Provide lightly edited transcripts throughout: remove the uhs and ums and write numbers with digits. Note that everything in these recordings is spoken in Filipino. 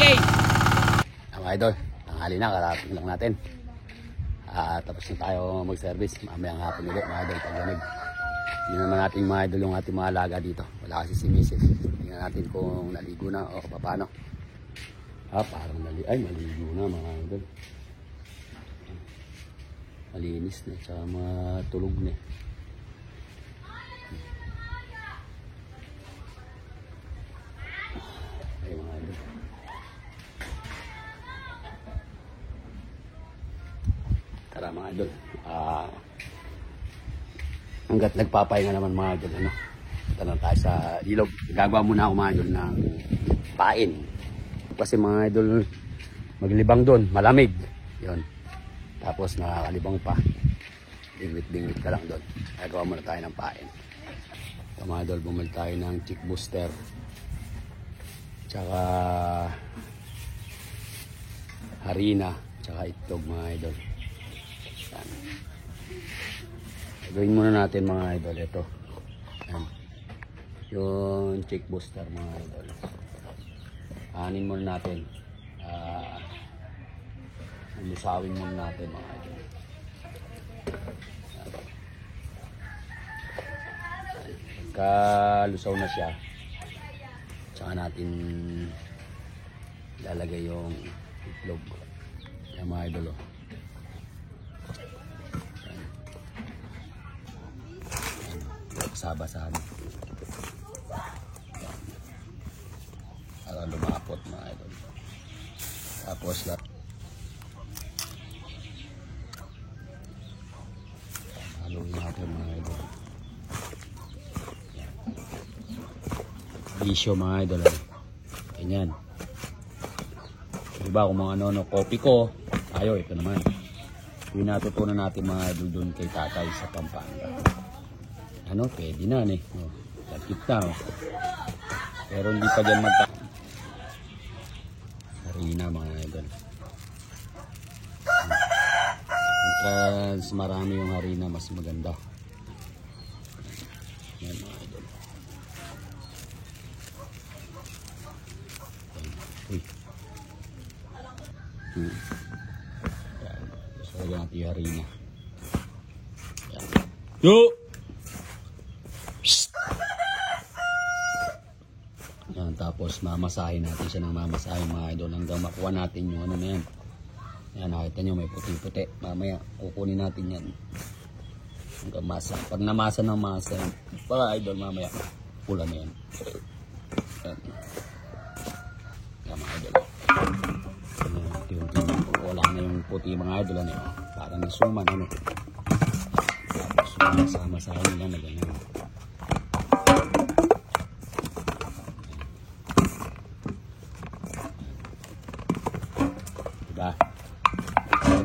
Jay. Mga idol, tanghali na, karating lang natin. Tapos na tayo mag-service. Mamayang hapon ulit mga idol, paglamig. Tingnan naman natin mga idol yung ating mga alaga dito. Wala kasi si Mrs. Tingnan natin kung naligo na o paano. Parang maligo na mga idol. Malinis na, tsaka matulog na. Ay mga idol. Tara mga idol. Hanggat nagpapahinga naman mga idol, tanong tayo sa ilog. Gagawa muna ako mga idol ng pain. Kasi mga idol, maglibang doon, malamig. Yun. Tapos nakakalibang pa. Bingwit-bingwit ka lang doon. Gagawa muna tayo ng pain. So, mga idol, bumili tayo ng chick booster. Tsaka harina. Tsaka itlog mga idol. Yan. Gawin muna natin mga idol. Ito. Yan. Yung chick booster mga idol. Anin muna natin. Lusawin muna natin mga idol. Pagka lusaw na siya, tsaka natin ilalagay yung itlog. Yan mga idol. Saba-saba para lumapot mga idol. Tapos haluin natin mga idol. Bisyo mga idol. Ganyan. Diba kung mga ano, kopi ko tayo, ito naman yung natutunan natin mga idol doon kay tatay sa Pampanga. Pwede na Lakit na pero hindi pa dyan harina mga idol. Mas marami yung harina, mas maganda. Yan mga idol. Uy. Yan. Gusto ko natin yung harina. Yan. Yo! Yan, tapos mamasahin natin siya ng mamasahin mga idol hanggang makuha natin yung na yan. Yan, nakita nyo may puti-puti. Mamaya kukunin natin yan hanggang masa. Pag namasa ng masa yan, para idol mamaya pula na yan. Yan. Yan mga idol. Wala na yung puti mga idol. Para nasuman. Tapos masama-masahin nila na ganyan.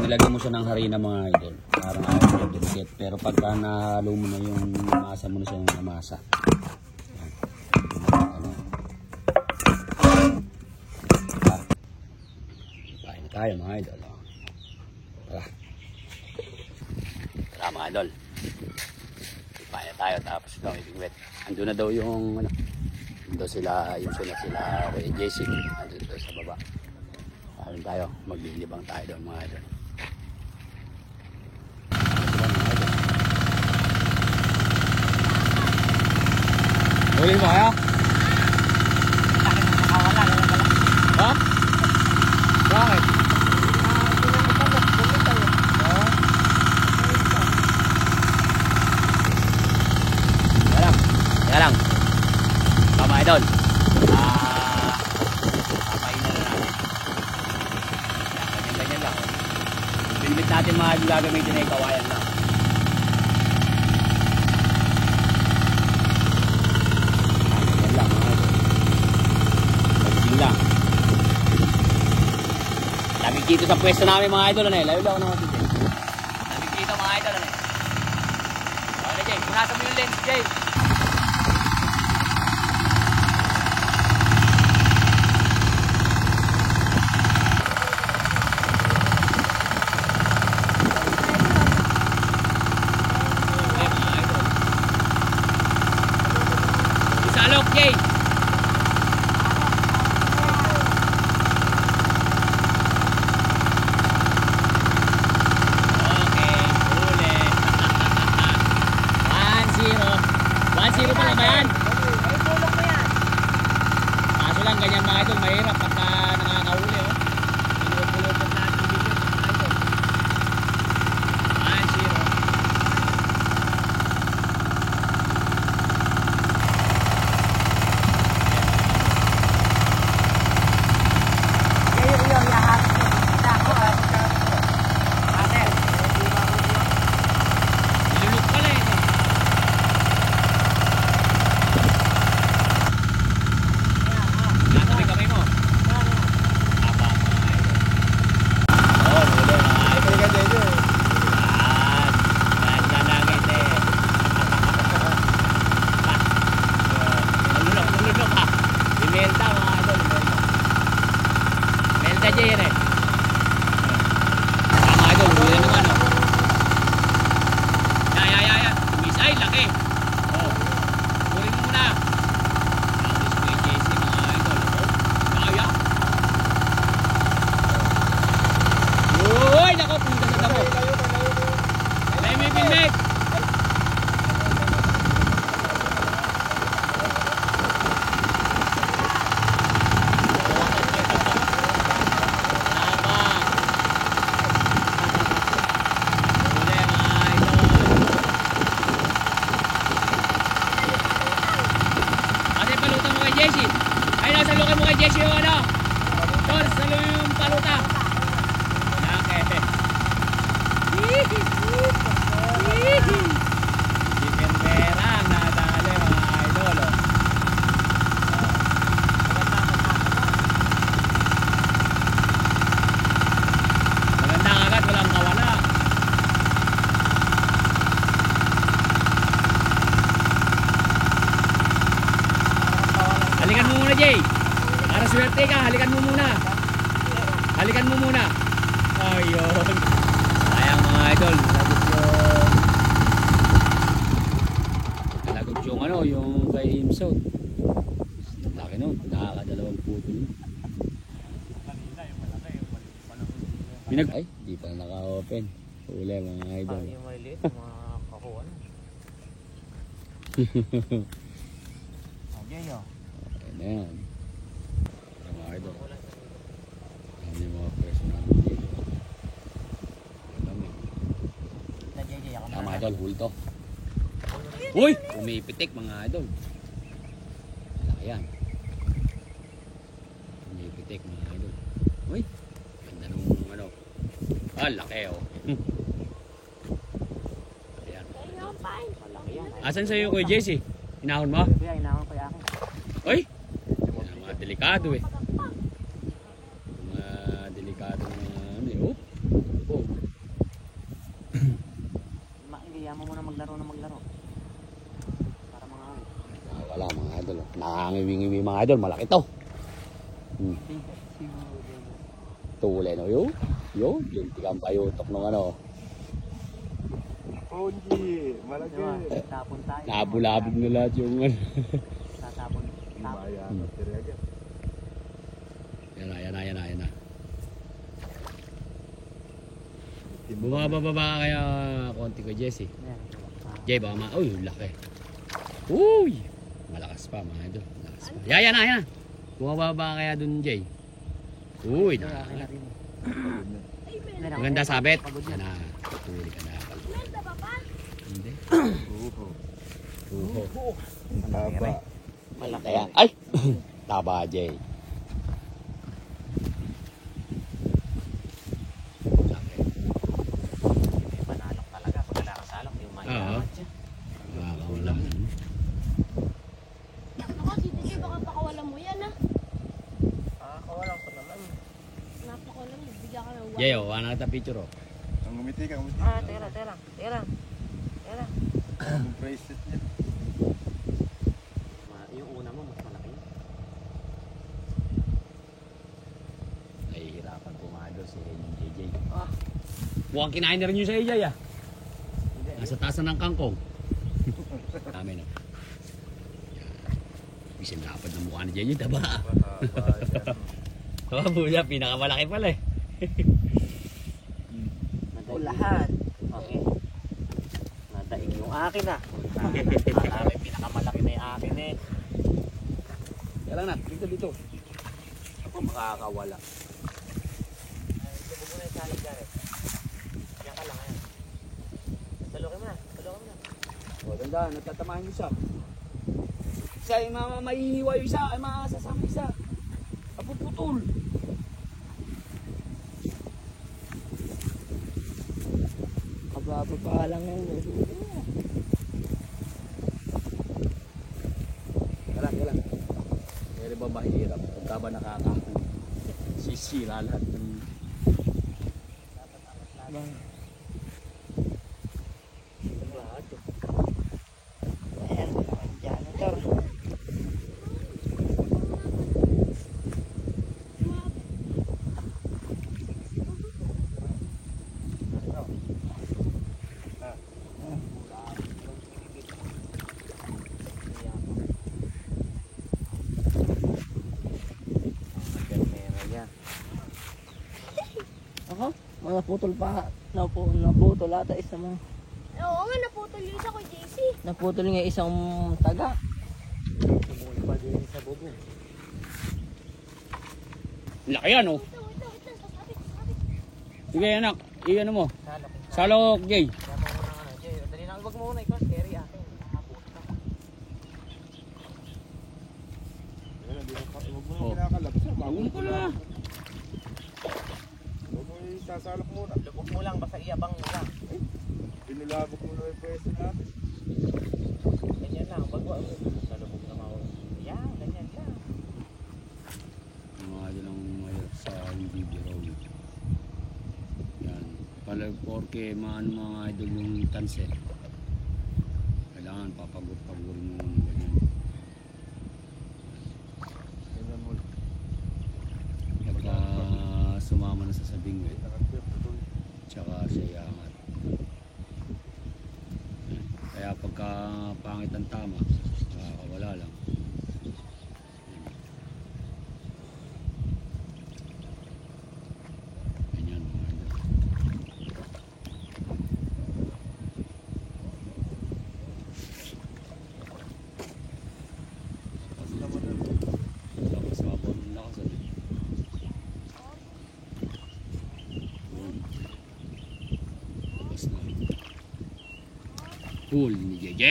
Nilagyan mo siya ng harina mga idol, parang ayaw mo dumikit. Pero pagka nahalo mo na yung masa mo na siya yung masa. Kain na tayo mga idol. Tara mga idol. Kain na tayo tapos ito may bingwit. Andun na daw yung andun sila, yung sila Ray JC. Andun daw sa baba. Kain tayo, maglilibang tayo doon mga idol. Huli mo kaya? Ha? Bakit? Kaya lang. Mga idol. Papain na natin. Ganyan lang. Limit natin mga gagamitin na ikawayan lang. Lang. Lamig dito sa pwesto namin mga idol. Layo lang ako naman dito. Lamig dito mga idol. Okay Jay, punasan mo yung lens Jay. Isalok Jay. yan. Kaso lang, ganyan mga idol, mahirap pagka nakakahuli, oh. Pinupulupot lahat ng video, mga idol. 1-0. Nilulok pala eh. Nasa may kamay mo. Tama mga idol. Oo, huli mga idol. Yan. Yan langit eh. Nalulok ha. Imelda mga idol. Imelda dyan yan eh. Mga idol, huli na naman oh. Ya. Tumis. Ay, laki. Oh. Huli mo muna. Tapos may JC mga idol. Oh. Kaya. Uy, nako, punta sa damo. Let me filmek. Tama. Huli mga idol. Ate, palutan mo kay Jessie. Ay, nasalukan mo kay Jessie yung ano. Tor, salukan yung paluta. Laki. Si Perpera, nadali mga idol. Oh. Maganda agad, walang mawala. Halikan mo muna, Jay. Para swerte ka, halikan mo muna. Halikan mo muna. Ayun. Sayang mga idol. Nalagot yung ano, yung kay Imsot. Laki nun, nakakadalawang puto nun. Ay, di pa naka-open. Huli mga idol. Yung maliit, mga kakuha na. Okay, yo. Ayan na yan. Mga idol. Ayan yung mga preso natin dito. Mga idol, huli to. Uy! Umipitik mga idol. Malaki yan. Umipitik mga idol. Uy! Ganda nung ano. Ah, laki oh. Ayan. Asan sa'yo Kuya Jesse? Inahon mo? Kaya inahon ko yakin. Uy! Yan, mga delikado eh. Mga delikado mga ano eh. Oh! Oh! Hindi, yaman mo na maglaro. Para mga awit. Ah, wala mga idol. Oh. Nakangiwi-ngiwi mga idol. Malaki to. Tuli no yun. Yun. Yung tigang payutok nung ano. Ponji, malaki. Tapon tayo. Nabulabog na lahat yung ano. Tatapon. Yan na. Bumababa kaya konti ko Jesse. Jay baka uy, laki. Uy! Malakas pa mga idol. Malakas pa. Yan na. Bumababa kaya dun Jay. Uy, maganda sabit. Yan na. Tuli ka na. Hindi. Uho. Taba. Malaki. Kaya, ay! Taba Jay. Laki. Panalok talaga pag nakasalok yung mga Oo. Wala. Ako, si DJ, baka pakawalan mo yan, ah. Kawalan ko naman. Napakawalan mo, bigyan ka ng Jay, oh, wala kita picture, oh. Ang ngumiti ka. Tera. Ang bracelet niya. Yung una mo, mas malaki. Nahihirapan pumado si JJ. Mukhang kinain na rin yun sa AJ, ah. Nasa tasa ng kangkong. Dami na. Bisin dapat ng mukha ni JJ, taba. Oo, buya, pinakamalaki pala eh. Lahat. Okay. Nadaig yung akin ah. Pinakamalaki na yung akin eh. Kaya lang na, dito. Ako makakawala. Subok mo na yung saling dyan eh. Yan ka lang yan. Salukin mo na. O, tandaan, natatamahan yung isa. Isa ay mahihiwa yung isa, ay masasama isa. Kapuputol. Kababa pa lang yan eh. Kailan. Pero ba mahirap? Pagka ba nakakahuli? Sisira lahat ng... Ayan, janitor. Ako, mga putol pa. Naputol ata isa mga. Oo nga, naputol yung isa ko, JC. Naputol nga isang taga. Sumuli pa din sa bubong. Laki yan, oh. Wait lang, sasabit. Sige, anak. Iyan mo. Salok. Salok, Jay. Kaya mo muna ka na. Jay, dali na. Huwag mo muna. Ikaw, scary akin. Nakaputa. Huwag mo Oh. na kinakalap. Huwag ko na. Huwag mo isasalok muna. Lubog mo lang. Basta iabang mo lang. Pinulabog mo na yung pwesto natin. Ganyan lang. Wag mo. Sa lubog na mawag. Yan, ganyan lang. Mga idol ang mahirap sa hindi biro. Yan. Porque mga idol yung tanse. Kailangan papagurin mo ng ganyan. Ganyan mo. Pagka sumama na sa sabingwit, Nakapiputol. tsaka siya iangat. Kaya pagka pangit ang tama, wala lang. Ganyan mga idol. Tapos mabon ng lakas ano. Tapos na. Pool ni JJ.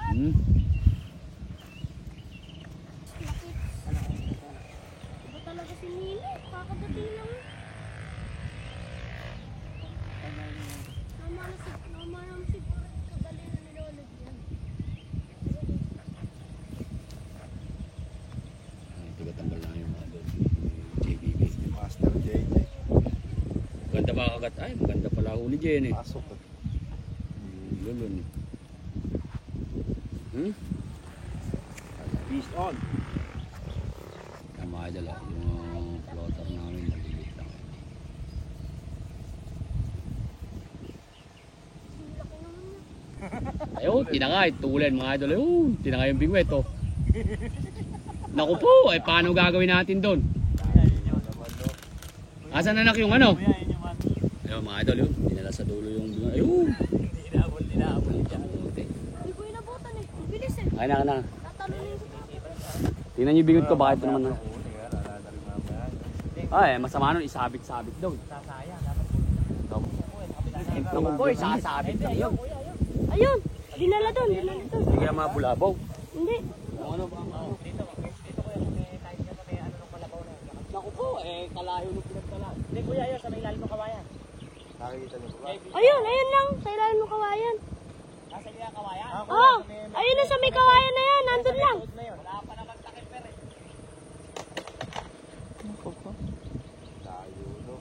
Mhm. Iba talaga si Nino. Kakadating lang. Nama naman si kadali na nilolog yan. Tigatanggal na yung mga doon. JBB. Master JJ. Maganda ba kagat? Ay, maganda pala huli dyan eh. Pasok. Lulun eh. Peace on. Tama ay dala. Yung floater namin malilit lang. Laki naman niya. Ayun, tinangay. Tulan mga idol. Ayun, tinangay yung bingwet oh. Naku po, eh paano gagawin natin doon? Asan na nak yung ano? Ayun mga idol yun. Dinala sa dulo yung bingwet. Ayun. Inaabol dyan. Hindi ko inabutan eh. Bilis eh. Ay na. Tatalunin ko. Tingnan niyo yung bingwet ko. Baka ito naman na. Huli nga, laladarin mamaya. Ay, masama nun. Isabit-sabit daw. Sasaya. Dapat Naku po, isasabit lang yun. Ayun! Dinala doon. Hindi kaya mga bulabaw. Hindi. Ano ba? dito ko yung may tayo dyan sa may ano ng kalabaw na yun. Naku po, eh kalayo nung pinagtala. Hindi kuya yun sa may ilalim ng kawayan. Nakikita niyo ba? Ayun lang. Sa ilalim ng kawayan. Nasa liya kawayan? Oh, ayun na sa may kawayan na yan. Nandun lang. Na yun. Wala pa naman takip pero eh. Tayo, no?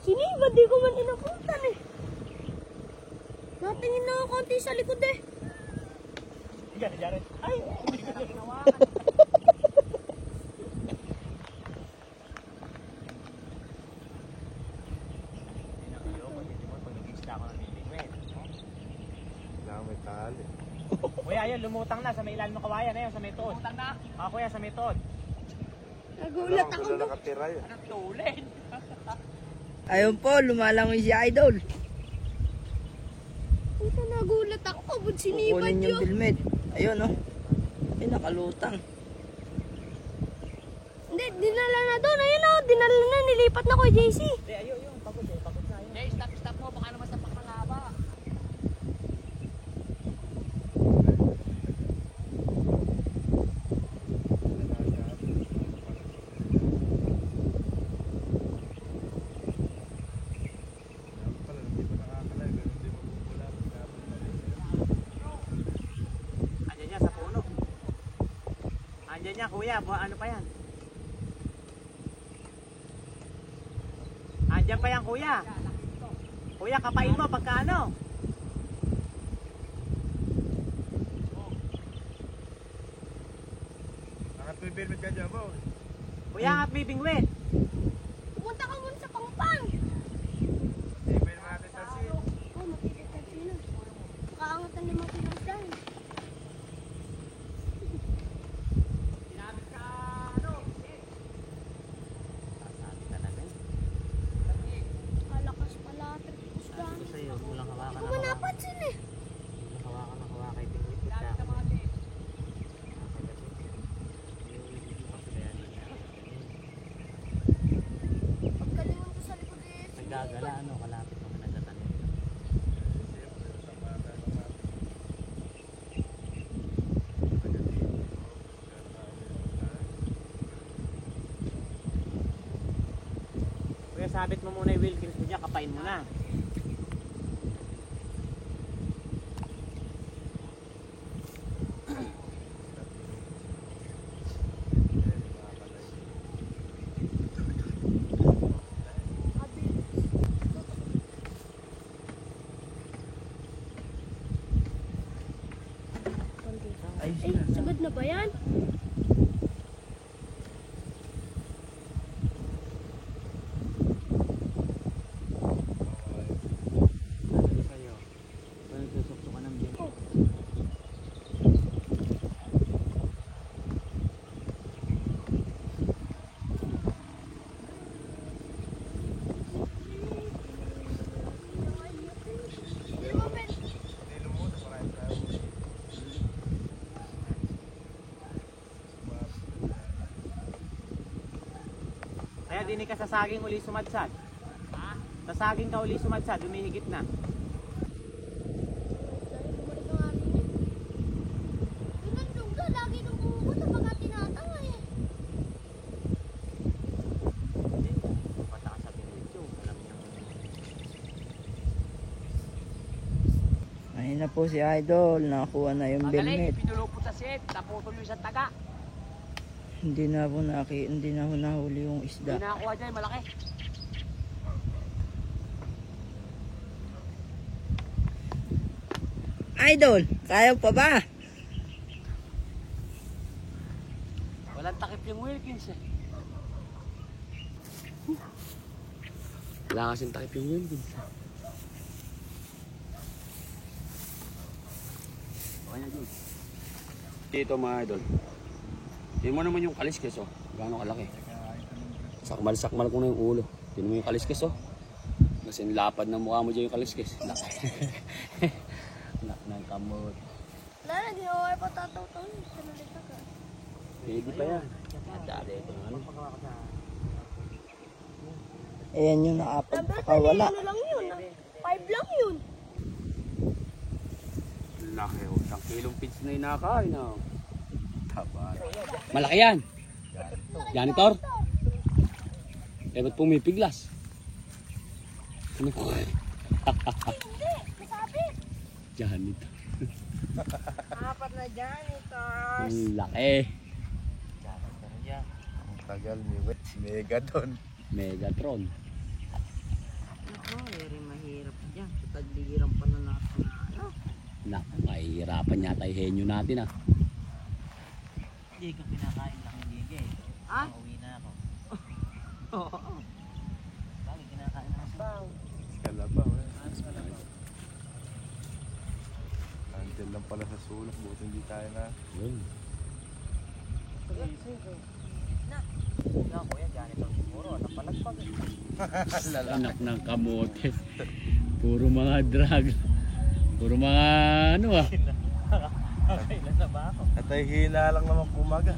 Siniba, di ko man inabutan eh. Natingin na ako konti sa likod eh. Jared. Ay! Hindi ko na ginawa. May tali. Kuya, yun, lumutang na sa may ilalim ng kawayan na yun, sa may tuod. Lumutang na? Kuya, sa may tuod. Nagulat ako Wala doon. nakatira yun. Anong tulin? Ayun po, lumalangoy si Idol. Puta, nagulat ako, kabod sinibad Kukunin yung yun. bilmet. Ayun, oh. Ay, nakalutang. Hindi, dinala na doon. Ayun o, dinala na, nilipat na ko JC. Hindi, ayun, yun. Pagod eh. Pagod na yun. Hindi, stop mo. Baka naman sa pakalaba. Pala, hindi pa nakakalay. Ganun din mabubula. Andiyan niya sa puno. Andiyan niya, kuya. Ano pa yan? Andiyan pa yan, kuya. Kuya, kapain mo pagka ano. Nakapipirmit ka dyan, boy. Kuya, at may bingwit. Pumunta ka muna sa pangpang. Ipin natin sa sin. Oh, matigas na sila. Makaangatan na matigas dahil. Sinabit ka, ano? Sasabi talaga eh. Kalakas pala. Tapos Sabi ko dahil. sa'yo, walang hawakan Kung manapansin eh. Walang hawakan kay bingwit. Sinabit ka mga Pagkalingon ko sa likod eh. Nagagala, ano, kalapit naman nagtatanim. Kuya, sabit mo muna yung Wilkins mo dyan, kapain mo na. Ay, Eh, sagad na ba yan? Sabi ko sa'yo, kung nagsusukso ka ng bingwit. Kaya dinig ka sa saging uli sumadsad. Ha? Sa saging ka uli sumadsad, humihigit na. Dahil bumalik ang amin eh. Yung nandungga, lagi nung pumupunta baka tinatangay eh. Hindi, pataas sa pinwit yun. Alam niya. Ayun na po si Idol. Nakakuha na yung bilmet. pinulupot sa set, naputol yung isang taga. Hindi na po nahuli yung isda. Hindi nakakuha dyan, malaki. Idol, kaya pa ba? Walang takip yung Wilkins eh. Wala kasing takip yung Wilkins. Okay na dun. Dito mga idol. Tingnan mo naman yung kaliskis oh. Gaano kalaki. Sakmal ko na yung ulo. Tingnan mo yung kaliskis oh. Kasi lapad ng mukha mo dyan yung kaliskis. Nak ng kamot. Lala, di ako ay patataw-taw. Sanalit na ka. Pwede pa yan. Dali ito ano. Ayan yung Sabi nakapagpakawala. ano lang yun. 5 lang yun. Laki oh. 1 kilong pids na yung nakakain oh. Taba. Malaki yan. Janitor? Eh ba't pumipiglas? Ano po? Hindi, masabi. Janitor. Apat na janitor. Ang laki. Ang tagal ni Wet. Megadon. Megatron. Ako, mahirap dyan. Tagliran pa na natin na ano. Naku, mahihirapan yata yung henyo natin ah. Hindi ko kinakain lang yung gigi. Ah? Uwi na ako. Oo. Bakit kinakain na ako? Kalabaw eh. Andyan lang pala sa sulok. Buti hindi tayo na. Yun. No, kuya, janitor siguro. Napalagpag eh. Anak ng kamote. Puro mga drag. Puro mga ano ah. At ay hina lang naman kumaga.